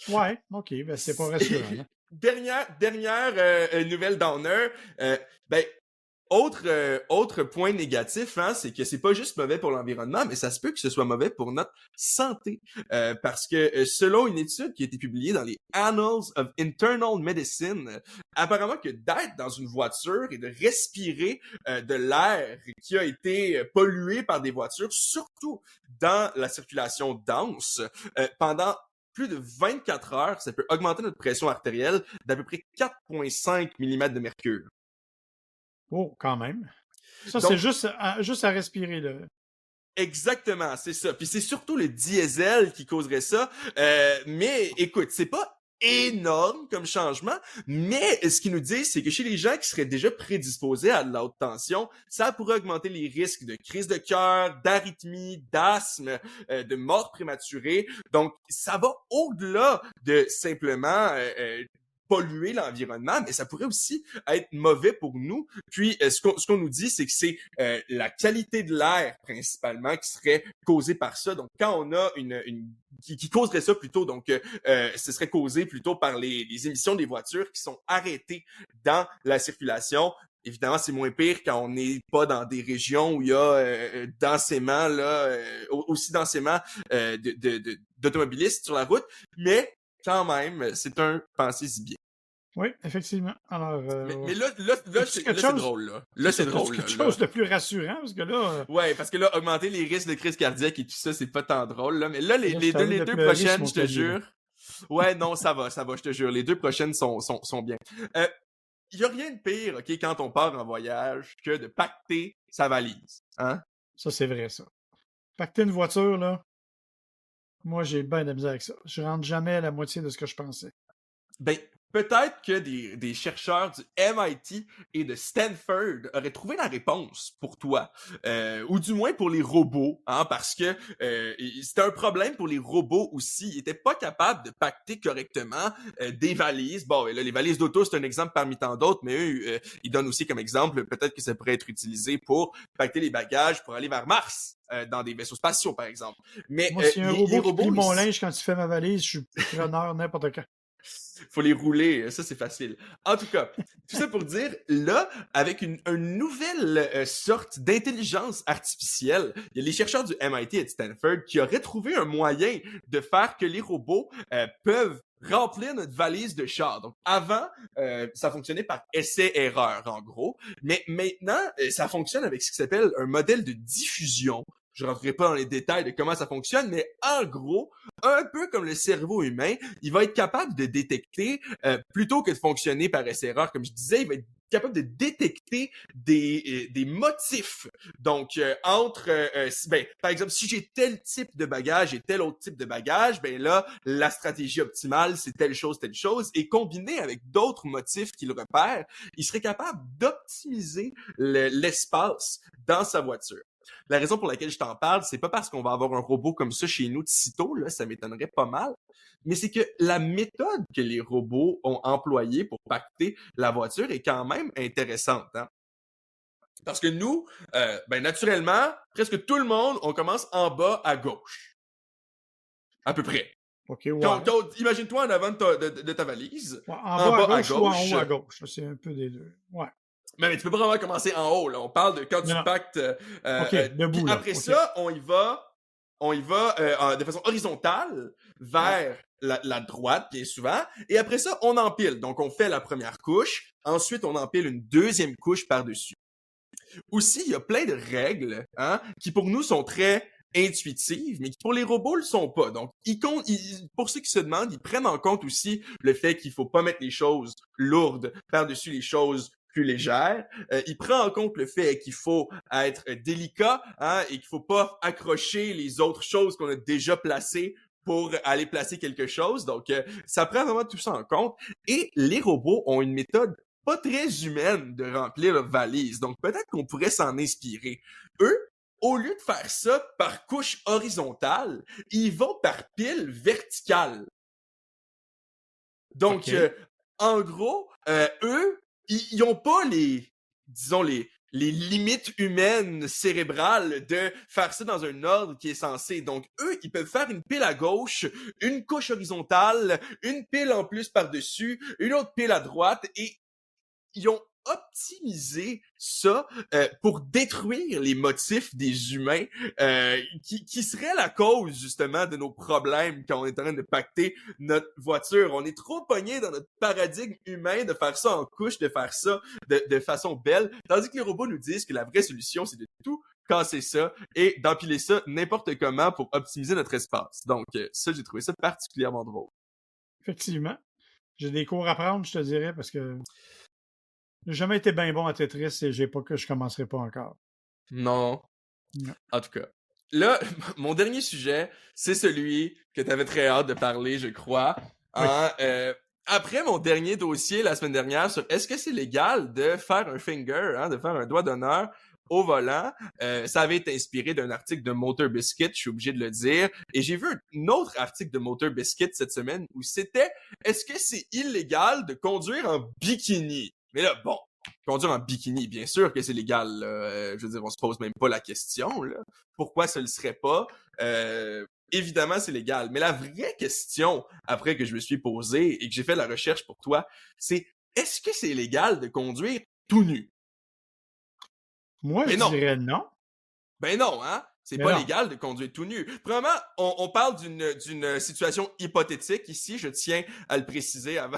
Ouais, OK, ben c'est pas rassurant. Hein? Dernière nouvelle downer, ben autre point négatif, hein, c'est que c'est pas juste mauvais pour l'environnement, mais ça se peut que ce soit mauvais pour notre santé. Parce que selon une étude qui a été publiée dans les Annals of Internal Medicine, apparemment que d'être dans une voiture et de respirer de l'air qui a été pollué par des voitures, surtout dans la circulation dense, pendant plus de 24 heures, ça peut augmenter notre pression artérielle d'à peu près 4,5 mm de mercure. Oh, quand même. Ça, Donc, c'est juste à respirer, là. Exactement, c'est ça. Puis c'est surtout le diesel qui causerait ça. Mais écoute, c'est pas énorme comme changement, mais ce qu'ils nous disent, c'est que chez les gens qui seraient déjà prédisposés à de la haute tension, ça pourrait augmenter les risques de crise de cœur, d'arythmie, d'asthme, de mort prématurée. Donc, ça va au-delà de simplement polluer l'environnement, mais ça pourrait aussi être mauvais pour nous. Puis, ce qu'on nous dit, c'est que c'est la qualité de l'air principalement qui serait causée par ça. Donc, quand on a qui causerait ça plutôt, donc ce serait causé plutôt par les émissions des voitures qui sont arrêtées dans la circulation. Évidemment, c'est moins pire quand on n'est pas dans des régions où il y a densément là, aussi densément d'automobilistes sur la route, mais quand même, c'est un pensez-y bien. Oui, effectivement. Alors, Mais là, as-tu là, quelque c'est chose? drôle, là. C'est Là, ça, c'est as-tu drôle, quelque là. chose de plus rassurant? Parce que là, Ouais, parce que là, augmenter les risques de crise cardiaque et tout ça, c'est pas tant drôle, là. Mais là, là, je t'arrête les de deux pleurer sur prochaines, mon je te clavier, là. jure. Ouais, non, ça va, je te jure. Les deux prochaines sont bien. Euh, y a rien de pire, OK, quand on part en voyage, que de pacter sa valise. Hein? Ça, c'est vrai, ça. Pacter une voiture, là, moi, j'ai bien de la misère avec ça. Je rentre jamais à la moitié de ce que je pensais. Ben, peut-être que des chercheurs du MIT et de Stanford auraient trouvé la réponse pour toi, ou du moins pour les robots, hein, parce que c'était un problème pour les robots aussi. Ils étaient pas capables de pacter correctement des valises. Bon, et là, les valises d'auto, c'est un exemple parmi tant d'autres, mais eux, ils donnent aussi comme exemple, peut-être que ça pourrait être utilisé pour pacter les bagages pour aller vers Mars. Dans des vaisseaux spatiaux, par exemple. Mais Moi, s'il y a un les robot qui plie robots, mon linge quand il fait ma valise, je suis preneur n'importe quand. faut les rouler, ça c'est facile. En tout cas, tout ça pour dire, là, avec une nouvelle sorte d'intelligence artificielle, il y a les chercheurs du MIT et de Stanford qui auraient trouvé un moyen de faire que les robots peuvent remplir notre valise de char. Donc avant, ça fonctionnait par essai-erreur en gros, mais maintenant, ça fonctionne avec ce qui s'appelle un modèle de diffusion. Je rentrerai pas dans les détails de comment ça fonctionne, mais en gros, un peu comme le cerveau humain, il va être capable de détecter, plutôt que de fonctionner par essai-erreur, comme je disais, il va être capable de détecter des motifs. Donc, par exemple, si j'ai tel type de bagage et tel autre type de bagage, ben là, la stratégie optimale, c'est telle chose, et combiné avec d'autres motifs qu'il repère, il serait capable d'optimiser l'espace dans sa voiture. La raison pour laquelle je t'en parle, c'est pas parce qu'on va avoir un robot comme ça chez nous de sitôt, là, ça m'étonnerait pas mal, mais c'est que la méthode que les robots ont employée pour pacter la voiture est quand même intéressante. Hein? Parce que nous, ben naturellement, presque tout le monde, on commence en bas à gauche, à peu près. OK, ouais. Imagine-toi en avant de ta valise, Ouais, en en bas à bas à gauche ou en gauche. haut à gauche. C'est un peu des deux. Ouais. Mais tu peux pas vraiment commencer en haut, là. On parle de quand Non, tu non. pactes. OK, Puis debout, là. après OK. ça, on y va de façon horizontale Ouais. vers la droite, bien souvent. Et après ça, on empile. Donc, on fait la première couche. Ensuite, on empile une deuxième couche par-dessus. Aussi, il y a plein de règles, hein, qui pour nous sont très intuitives, mais qui pour les robots le sont pas. Donc, pour ceux qui se demandent, ils prennent en compte aussi le fait qu'il faut pas mettre les choses lourdes par-dessus les choses plus légères. Il prend en compte le fait qu'il faut être délicat, hein, et qu'il faut pas accrocher les autres choses qu'on a déjà placées pour aller placer quelque chose. Donc, ça prend vraiment tout ça en compte. Et les robots ont une méthode pas très humaine de remplir leur valise. Donc, peut-être qu'on pourrait s'en inspirer. Eux, au lieu de faire ça par couche horizontale, ils vont par pile verticale. Donc, OK. en gros, eux, ils ont pas disons, les limites humaines cérébrales de faire ça dans un ordre qui est censé. Donc, eux, ils peuvent faire une pile à gauche, une couche horizontale, une pile en plus par-dessus, une autre pile à droite, et ils ont optimisé ça pour détruire les motifs des humains qui seraient la cause justement de nos problèmes quand on est en train de pacter notre voiture. On est trop pogné dans notre paradigme humain de faire ça en couche, de faire ça de façon belle, tandis que les robots nous disent que la vraie solution, c'est de tout casser ça et d'empiler ça n'importe comment pour optimiser notre espace. Donc ça, j'ai trouvé ça particulièrement drôle. Effectivement. J'ai des cours à prendre, je te dirais, parce que j'ai jamais été bien bon à Tetris et j'ai pas que je commencerai pas encore. Non. Non. En tout cas. Là, mon dernier sujet, c'est celui que tu avais très hâte de parler, je crois. Oui. Hein, après mon dernier dossier la semaine dernière sur est-ce que c'est légal de faire un finger, hein, de faire un doigt d'honneur au volant, ça avait été inspiré d'un article de Motor Biscuit, je suis obligé de le dire. Et j'ai vu un autre article de Motor Biscuit cette semaine où c'était est-ce que c'est illégal de conduire en bikini? Mais là, bon, conduire en bikini, bien sûr que c'est légal. Là. Je veux dire, on se pose même pas la question. Là. Pourquoi ce le serait pas? Évidemment, c'est légal. Mais la vraie question, après que je me suis posée et que j'ai fait la recherche pour toi, c'est est-ce que c'est légal de conduire tout nu? Moi, je Mais non. dirais non. Ben non, hein? C'est Mais pas non. légal de conduire tout nu. Premièrement, on parle d'une situation hypothétique ici, je tiens à le préciser avant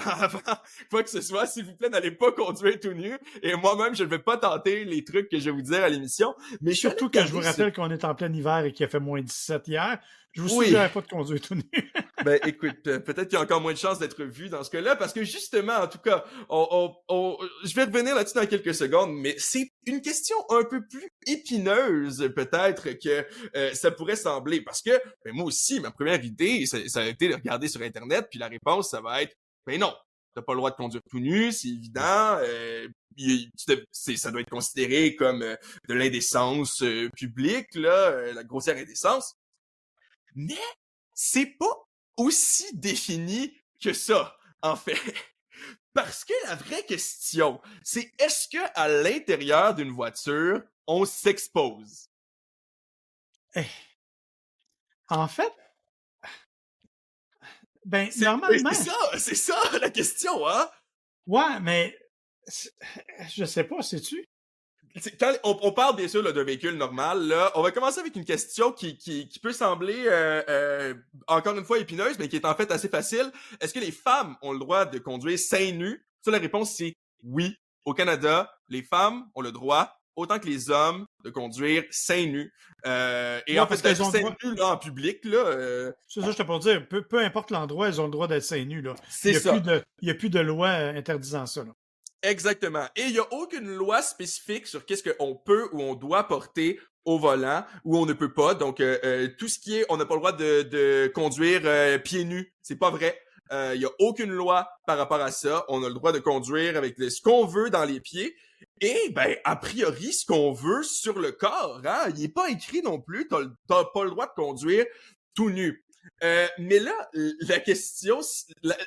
quoi que ce soit. S'il vous plaît, n'allez pas conduire tout nu. Et moi-même, je ne vais pas tenter les trucs que je vais vous dire à l'émission. Mais je suis allé Surtout que je vous regarder rappelle qu'on est en plein hiver et qu'il a fait moins 17 hier. Je vous Oui, suggère pas de conduire tout nu. ben écoute, peut-être qu'il y a encore moins de chances d'être vu dans ce cas-là, parce que justement, en tout cas, je vais revenir là-dessus dans quelques secondes, mais c'est une question un peu plus épineuse peut-être que ça pourrait sembler, parce que ben, moi aussi, ma première idée, ça a été de regarder sur Internet, puis la réponse, ça va être, ben non, t'as pas le droit de conduire tout nu, c'est évident, ça doit être considéré comme de l'indécence publique, là, la grossière indécence. Mais c'est pas aussi défini que ça, en fait. Parce que la vraie question, c'est est-ce que à l'intérieur d'une voiture, on s'expose? Eh, en fait, ben, Ben, normalement, c'est ça la question, hein? ouais, mais je sais pas, sais-tu? Quand on parle bien sûr là, d'un véhicule normal, là, on va commencer avec une question qui peut sembler encore une fois épineuse, mais qui est en fait assez facile. Est-ce que les femmes ont le droit de conduire seins nus? Ça, la réponse c'est oui. Au Canada, les femmes ont le droit, autant que les hommes, de conduire seins nus. Et Ouais, en fait, parce quand je qu'elles dis ont le seins droit. nus là, en public, là, C'est ça, je te pour dire, peu importe l'endroit, elles ont le droit d'être seins nus, là. c'est ça. Il y a plus de loi interdisant ça, là. Exactement. Et il n'y a aucune loi spécifique sur qu'est-ce qu'on peut ou on doit porter au volant ou on ne peut pas. Donc, tout ce qui est, on n'a pas le droit de conduire pieds nus, c'est pas vrai. Il n'y a aucune loi par rapport à ça. On a le droit de conduire avec ce qu'on veut dans les pieds. Et, ben, a priori, ce qu'on veut sur le corps, hein, il n'est pas écrit non plus. T'as pas le droit de conduire tout nu. Mais là, la question,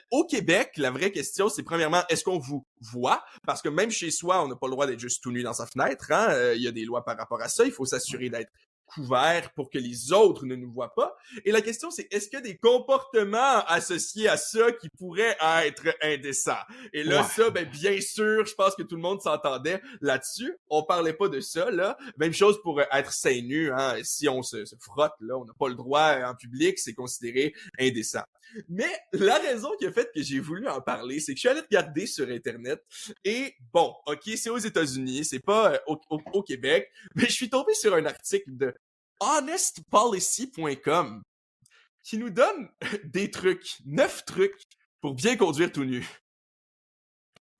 au Québec, la vraie question, c'est premièrement, est-ce qu'on vous voit? Parce que même chez soi, on n'a pas le droit d'être juste tout nu dans sa fenêtre. Hein? Il y a des lois par rapport à ça. Il faut s'assurer d'être couvert pour que les autres ne nous voient pas. Et la question, c'est est-ce qu'il y a des comportements associés à ça qui pourraient être indécents? Et là, Ouais. ça, ben, bien sûr, je pense que tout le monde s'entendait là-dessus. On parlait pas de ça, là. Même chose pour être seins nus, hein. Si on se frotte, là, on n'a pas le droit en public, c'est considéré indécent. Mais la raison qui a fait que j'ai voulu en parler, c'est que je suis allé regarder sur Internet et bon, ok, c'est aux États-Unis, c'est pas au Québec, mais je suis tombé sur un article de honestpolicy.com qui nous donne des trucs, 9 trucs pour bien conduire tout nu.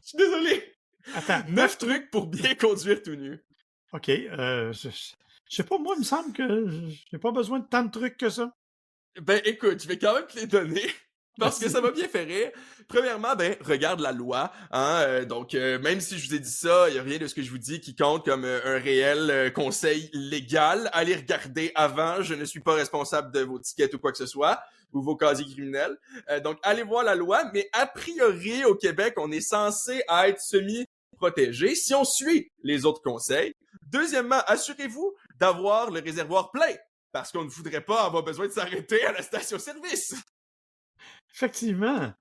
Je suis désolé. Attends, 9 trucs pour bien conduire tout nu. OK. Je sais pas, moi, il me semble que j'ai pas besoin de tant de trucs que ça. Ben écoute, je vais quand même te les donner. Parce que Vas-y. ça m'a bien fait rire. Premièrement, ben, regarde la loi. Hein, donc, même si je vous ai dit ça, il n'y a rien de ce que je vous dis qui compte comme un réel conseil légal. Allez regarder avant. Je ne suis pas responsable de vos tickets ou quoi que ce soit, ou vos casiers criminels. Donc, allez voir la loi. Mais a priori, au Québec, on est censé être semi-protégé si on suit les autres conseils. Deuxièmement, assurez-vous d'avoir le réservoir plein. Parce qu'on ne voudrait pas avoir besoin de s'arrêter à la station-service. Effectivement.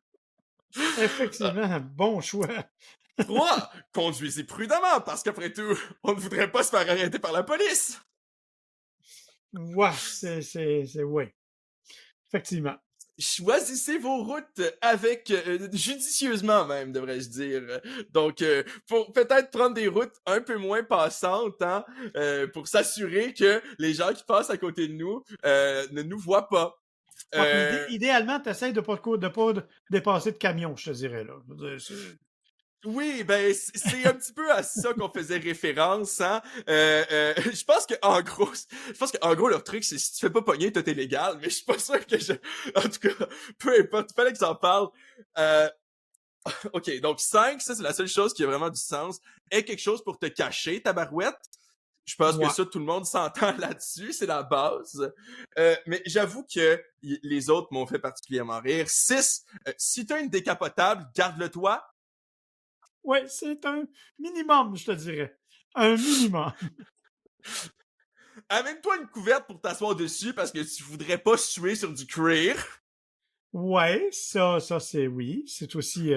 Effectivement. Bon choix. 3. Conduisez prudemment, parce qu'après tout, on ne voudrait pas se faire arrêter par la police. Ouais, ouais. Effectivement. Choisissez vos routes avec judicieusement même, devrais-je dire. Donc, pour peut-être prendre des routes un peu moins passantes, hein, pour s'assurer que les gens qui passent à côté de nous ne nous voient pas. Ouais, puis idéalement, tu essaies de pas dépasser de camion, je te dirais, là. Je veux dire, Oui, ben c'est un petit peu à ça qu'on faisait référence, hein. Je pense que en gros leur truc c'est si tu fais pas pogner, tout est légal, mais je suis pas sûr que en tout cas, peu importe, il fallait que j'en parle. Euh, ok, donc 5, ça c'est la seule chose qui a vraiment du sens. Est quelque chose pour te cacher, ta barouette. Je pense que ouais. ça, tout le monde s'entend là-dessus, c'est la base. Mais j'avoue que les autres m'ont fait particulièrement rire. 6, si t'as une décapotable, garde-le toi. Ouais, c'est un minimum, je te dirais. Un minimum. Amène-toi une couverte pour t'asseoir dessus parce que tu voudrais pas suer sur du cuir. Ouais, ça, c'est oui. C'est aussi.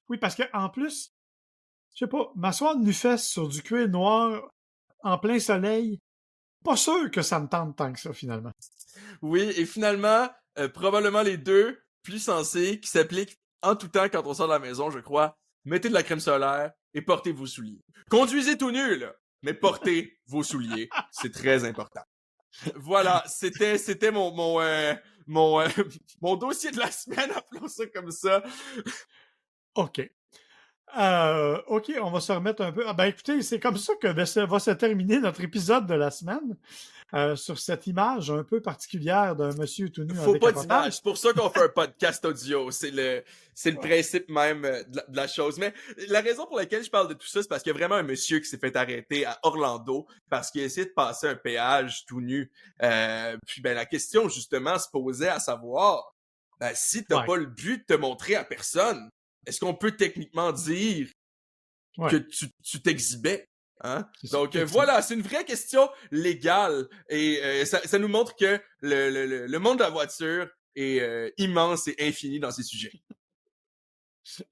Oui, parce que en plus, je sais pas, m'asseoir nu-fesse sur du cuir noir en plein soleil, pas sûr que ça me tente tant que ça, finalement. Oui, et finalement, probablement les deux plus sensés qui s'appliquent en tout temps quand on sort de la maison, je crois. Mettez de la crème solaire et portez vos souliers. Conduisez tout nu, là, mais portez vos souliers. C'est très important. Voilà, c'était mon mon dossier de la semaine, appelons ça comme ça. OK. OK, on va se remettre un peu. Ah, ben écoutez, c'est comme ça que va se terminer notre épisode de la semaine, sur cette image un peu particulière d'un monsieur tout nu en Faut pas décapotable. d'image, c'est pour ça qu'on fait un podcast audio, c'est le principe même de la chose. Mais la raison pour laquelle je parle de tout ça, c'est parce qu'il y a vraiment un monsieur qui s'est fait arrêter à Orlando parce qu'il a essayé de passer un péage tout nu. Puis ben la question justement se posait à savoir, ben, si t'as Ouais, pas le but de te montrer à personne, est-ce qu'on peut techniquement dire que ouais, tu t'exhibais? Hein? c'est ça. Donc voilà, c'est une vraie question légale et ça nous montre que le monde de la voiture est immense et infini dans ces sujets.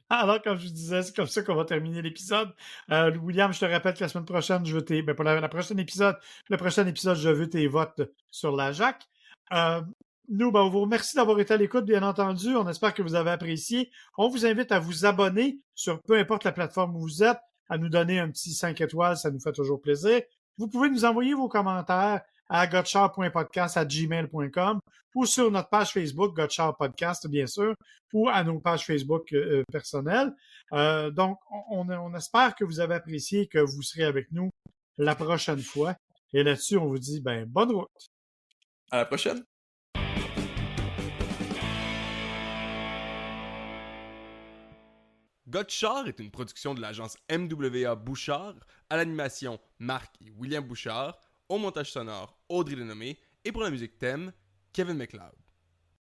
Alors, comme je vous disais, c'est comme ça qu'on va terminer l'épisode. William, je te rappelle que la semaine prochaine, je veux tes. Ben, pour la prochaine épisode, le prochain épisode, je veux tes votes sur la JAC. Euh, nous, ben, on vous remercie d'avoir été à l'écoute, bien entendu. On espère que vous avez apprécié. On vous invite à vous abonner sur peu importe la plateforme où vous êtes, à nous donner un petit 5 étoiles, ça nous fait toujours plaisir. Vous pouvez nous envoyer vos commentaires à gotchard.podcast@gmail.com ou sur notre page Facebook, Gotchard Podcast, bien sûr, ou à nos pages Facebook personnelles. Donc, on espère que vous avez apprécié et que vous serez avec nous la prochaine fois. Et là-dessus, on vous dit, ben, bonne route. À la prochaine! Gotchard est une production de l'agence MWA Bouchard, à l'animation Marc et William Bouchard, au montage sonore Audrey Denomé et pour la musique thème Kevin MacLeod.